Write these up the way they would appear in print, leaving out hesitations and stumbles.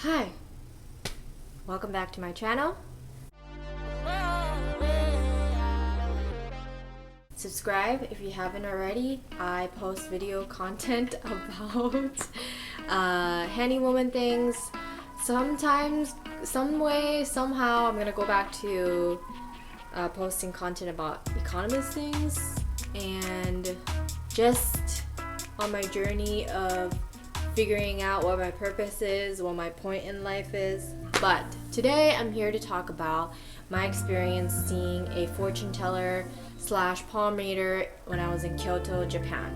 Hi, welcome back to my channel. Subscribe if you haven't already. I post video content about handywoman things. Sometimes, some way, somehow, I'm gonna go back to posting content about economist things and just on my journey of figuring out what my purpose is, what my point in life is. But today I'm here to talk about my experience seeing a fortune teller / palm reader when I was in Kyoto, Japan.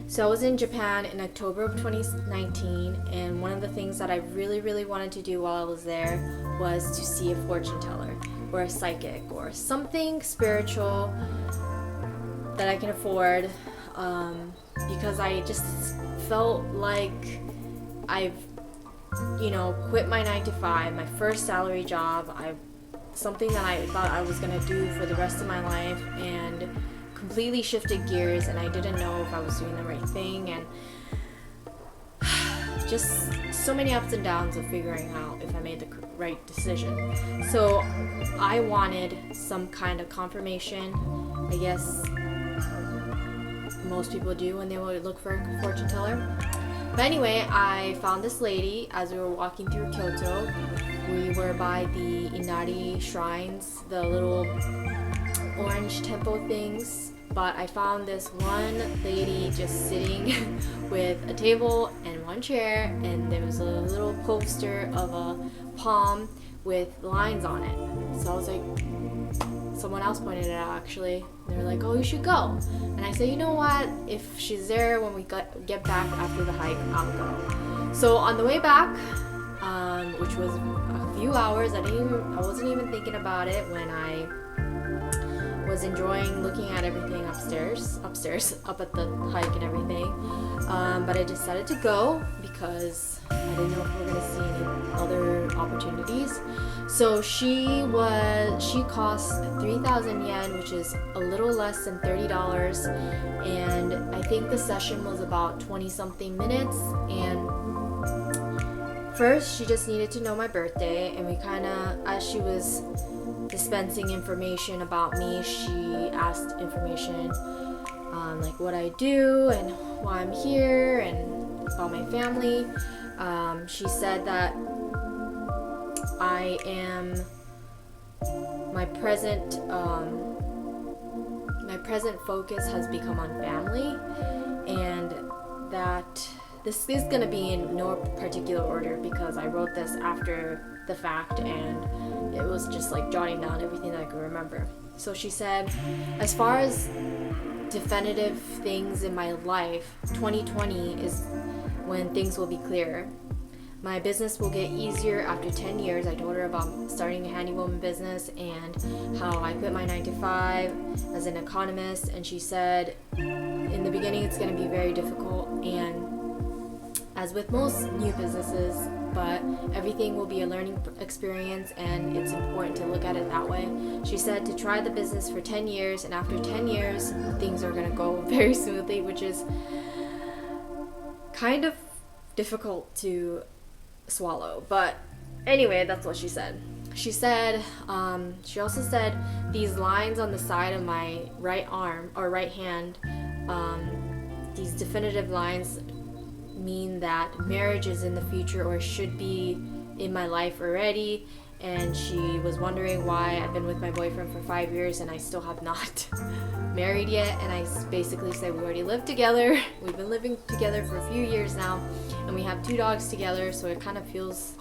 So I was in Japan in October of 2019, and one of the things that I really wanted to do while I was there was to see a fortune teller or a psychic or something spiritual that I can afford, because I just felt like I've quit my 9-to-5, my first salary job, something that I thought I was gonna do for the rest of my life, and completely shifted gears, and I didn't know if I was doing the right thing, and just so many ups and downs of figuring out if I made the right decision. So I wanted some kind of confirmation, I guess most people do when they would look for a fortune teller. But anyway, I found this lady as we were walking through Kyoto. We were by the Inari shrines, the little orange temple things. But I found this one lady just sitting with a table and one chair, and there was a little poster of a palm with lines on it. So I was like, someone else pointed it out actually. They were like, oh, you should go. And I said, you know what? If she's there when we get back after the hike, I'll go. So on the way back, which was a few hours, I wasn't even thinking about it when I was enjoying looking at everything upstairs, up at the hike and everything. But I decided to go because I didn't know if we were gonna see any other opportunities. So she cost 3,000 yen, which is a little less than $30, and I think the session was about 20 something minutes. And first she just needed to know my birthday, and we as she was dispensing information about me, she asked information like what I do and why I'm here and about my family. She said that my present focus has become on family, and that this is going to be in no particular order because I wrote this after the fact, and it was just like jotting down everything that I could remember. So she said, as far as definitive things in my life, 2020 is when things will be clearer. My business will get easier after 10 years. I told her about starting a handywoman business and how I quit my 9-to-5 as an economist, and she said in the beginning it's going to be very difficult, and as with most new businesses, but everything will be a learning experience, and it's important to look at it that way. She said to try the business for 10 years, and after 10 years things are going to go very smoothly, which is kind of difficult to swallow. But anyway, that's what she said. She also said these lines on the side of my right arm or right hand, these definitive lines mean that marriage is in the future or should be in my life already. And she was wondering why I've been with my boyfriend for 5 years and I still have not married yet. And I basically said we already live together. We've been living together for a few years now, and we have 2 dogs together, so it kind of feels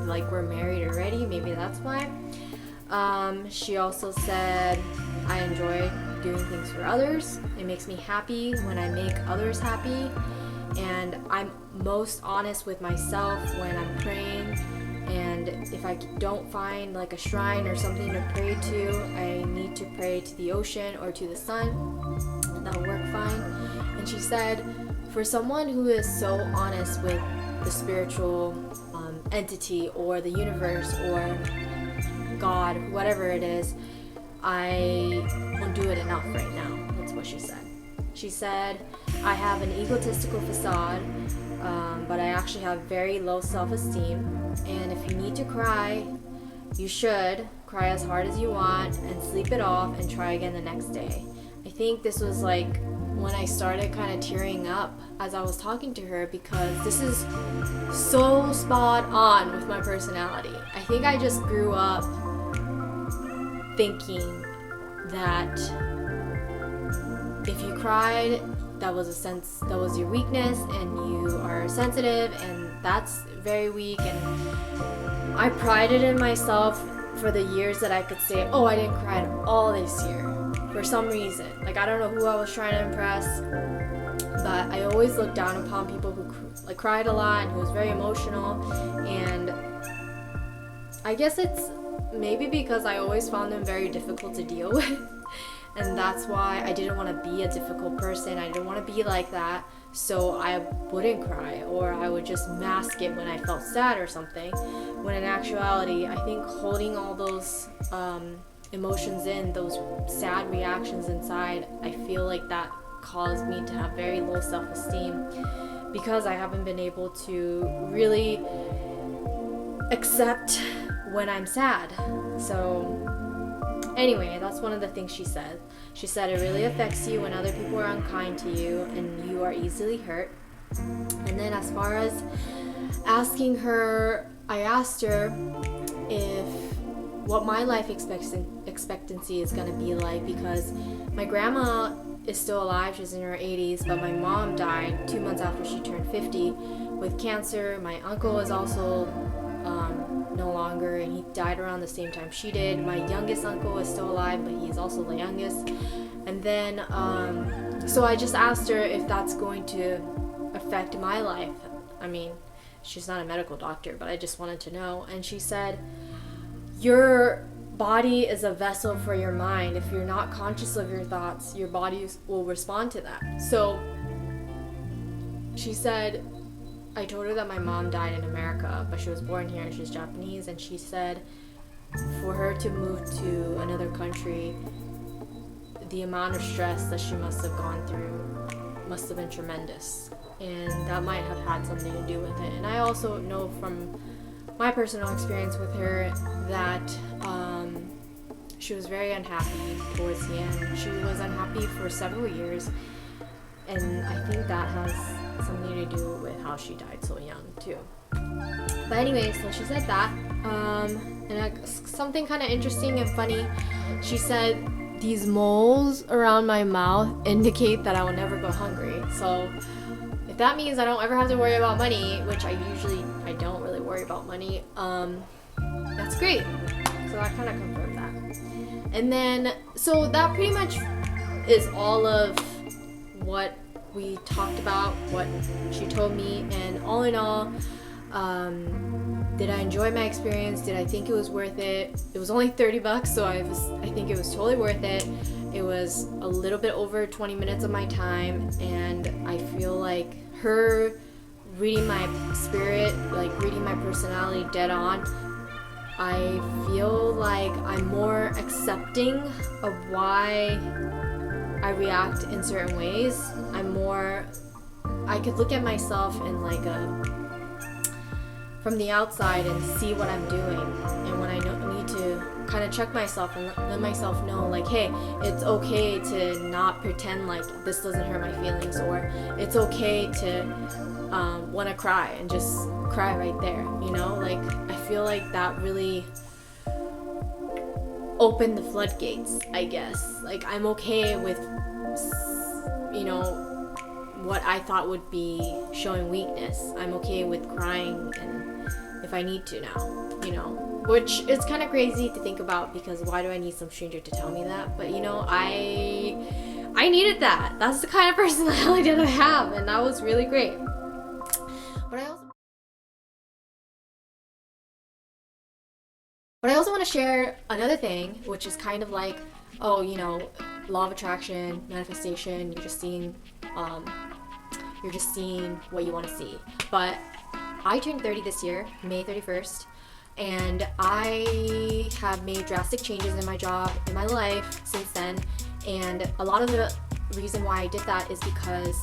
like we're married already. Maybe that's why. She also said I enjoy doing things for others. It makes me happy when I make others happy, and I'm most honest with myself when I'm praying. And if I don't find like a shrine or something to pray to, I need to pray to the ocean or to the sun. That'll work fine. And she said, for someone who is so honest with the spiritual entity or the universe or God, whatever it is, I won't do it enough right now. That's what she said. She said, I have an egotistical facade, but I actually have very low self-esteem. And if you need to cry, you should cry as hard as you want and sleep it off and try again the next day. I think this was like when I started kind of tearing up as I was talking to her, because this is so spot on with my personality. I think I just grew up thinking that if you cried, that was your weakness, and you are sensitive, and that's very weak. And I prided in myself for the years that I could say, oh, I didn't cry at all this year for some reason. Like, I don't know who I was trying to impress, but I always looked down upon people who cried a lot and who was very emotional. And I guess it's maybe because I always found them very difficult to deal with. And that's why I didn't want to be a difficult person. I didn't want to be like that. So I wouldn't cry, or I would just mask it when I felt sad or something. When in actuality, I think holding all those emotions in, those sad reactions inside, I feel like that caused me to have very low self-esteem, because I haven't been able to really accept when I'm sad. So anyway, that's one of the things she said. She said it really affects you when other people are unkind to you and you are easily hurt. And then as far as asking her, I asked her what my life expectancy is going to be like, because my grandma is still alive. She's in her 80s, but my mom died 2 months after she turned 50 with cancer. My uncle is also no longer, and he died around the same time she did. My youngest uncle is still alive, but he's also the youngest. And then so I just asked her if that's going to affect my life. I mean, she's not a medical doctor, but I just wanted to know. And she said, your body is a vessel for your mind. If you're not conscious of your thoughts, your body will respond to that. So she said, I told her that my mom died in America, but she was born here and she's Japanese, and she said for her to move to another country, the amount of stress that she must have gone through must have been tremendous, and that might have had something to do with it. And I also know from my personal experience with her that she was very unhappy towards the end. She was unhappy for several years, and I think that has something to do with how she died so young too. But anyway, so she said that, and something kind of interesting and funny. She said these moles around my mouth indicate that I will never go hungry. So if that means I don't ever have to worry about money, which I don't really worry about money, that's great. So that kind of confirmed that. And then, so that pretty much is all of what we talked about, what she told me. And all in all, did I enjoy my experience? Did I think it was worth it? It was only $30, so I think it was totally worth it. It was a little bit over 20 minutes of my time, and I feel like her reading my spirit, like reading my personality dead on, I feel like I'm more accepting of why I react in certain ways. I could look at myself in like from the outside and see what I'm doing, and when I need to kind of check myself and let myself know, like, hey, it's okay to not pretend like this doesn't hurt my feelings, or it's okay to want to cry and just cry right there, you know? Like, I feel like that really opened the floodgates, I guess. Like, I'm okay with, you know, what I thought would be showing weakness. I'm okay with crying, and if I need to now, you know, which is kind of crazy to think about, because why do I need some stranger to tell me that? But you know, I needed that. That's the kind of personality that I have, and that was really great. But I also want to share another thing, which is kind of like, oh, you know, law of attraction, manifestation, you're just seeing what you want to see. But I turned 30 this year, May 31st, and I have made drastic changes in my job, in my life since then. And a lot of the reason why I did that is because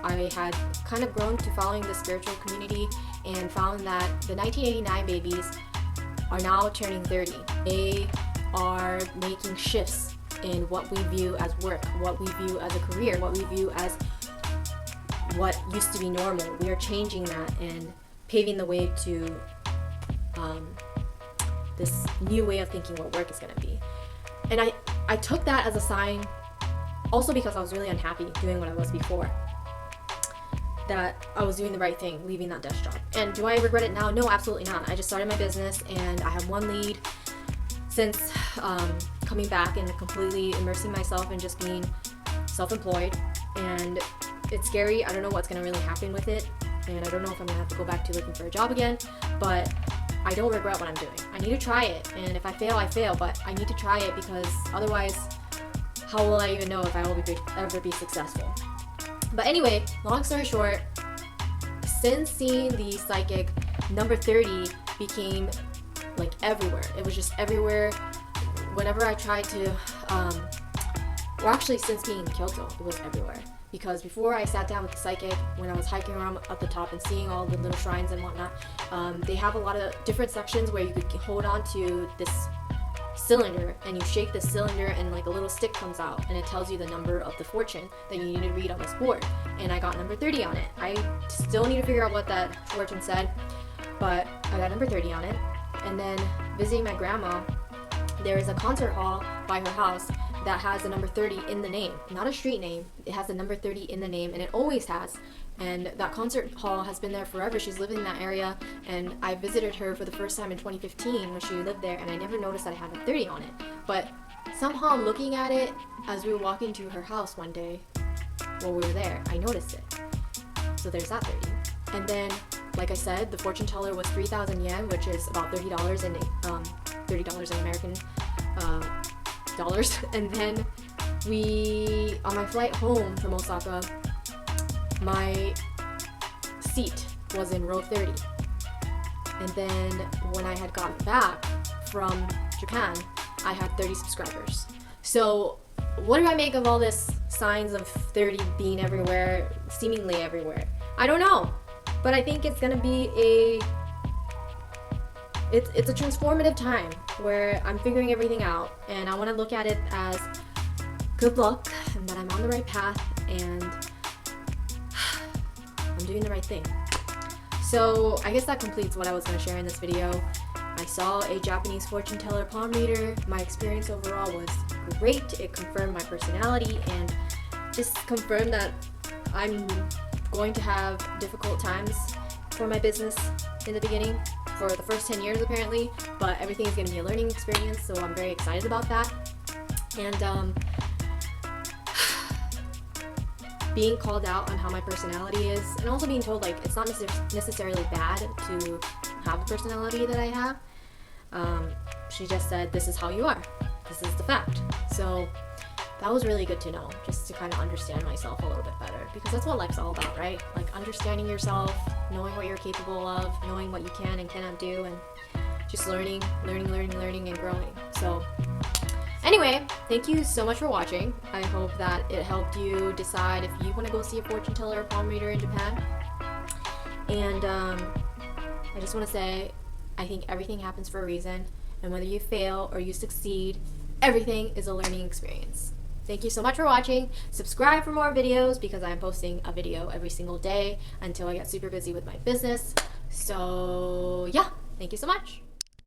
I had kind of grown to following the spiritual community and found that the 1989 babies are now turning 30. They are making shifts in what we view as work, what we view as a career, what we view as what used to be normal. We are changing that and paving the way to this new way of thinking what work is going to be. And I took that as a sign, also because I was really unhappy doing what I was before, that I was doing the right thing, leaving that desk job. And do I regret it now? No, absolutely not. I just started my business and I have one lead since coming back and completely immersing myself in just being self-employed. And it's scary. I don't know what's going to really happen with it. And I don't know if I'm going to have to go back to looking for a job again. But I don't regret what I'm doing. I need to try it. And if I fail, I fail. But I need to try it because otherwise, how will I even know if I will ever be successful? But anyway, long story short, since seeing the psychic, number 30 became like everywhere. It was just everywhere. Whenever I tried to, or actually since being in Kyoto, it was everywhere. Because before I sat down with the psychic, when I was hiking around up the top and seeing all the little shrines and whatnot, they have a lot of different sections where you could hold on to this cylinder and you shake the cylinder and like a little stick comes out and it tells you the number of the fortune that you need to read on this board. And I got number 30 on it. I still need to figure out what that fortune said, but I got number 30 on it. And then visiting my grandma, there is a concert hall by her house that has the number 30 in the name. Not a street name, it has the number 30 in the name, and it always has. And that concert hall has been there forever. She's lived in that area, and I visited her for the first time in 2015 when she lived there, and I never noticed that I had a 30 on it. But somehow looking at it as we were walking to her house one day while we were there, I noticed it. So there's that 30. And then, like I said, the fortune teller was 3,000 yen, which is about $30 in $30 in American dollars. And then on my flight home from Osaka, my seat was in row 30. And then when I had gotten back from Japan, I had 30 subscribers. So what do I make of all this signs of 30 being everywhere, seemingly everywhere? I don't know, but I think it's gonna be it's a transformative time where I'm figuring everything out, and I want to look at it as good luck and that I'm on the right path and I'm doing the right thing. So I guess that completes what I was going to share in this video. I saw a Japanese fortune teller palm reader. My experience overall was great. It confirmed my personality and just confirmed that I'm going to have difficult times for my business in the beginning, for the first 10 years apparently, but everything is going to be a learning experience, so I'm very excited about that. And being called out on how my personality is, and also being told like it's not necessarily bad to have the personality that I have. She just said, this is how you are. This is the fact. So that was really good to know, just to kind of understand myself a little bit better, because that's what life's all about, right? Like understanding yourself, knowing what you're capable of, knowing what you can and cannot do, and just learning and growing. So anyway, thank you so much for watching. I hope that it helped you decide if you want to go see a fortune teller or palm reader in Japan. And I just want to say, I think everything happens for a reason, and whether you fail or you succeed, everything is a learning experience. Thank you so much for watching. Subscribe for more videos because I'm posting a video every single day until I get super busy with my business. So yeah, thank you so much.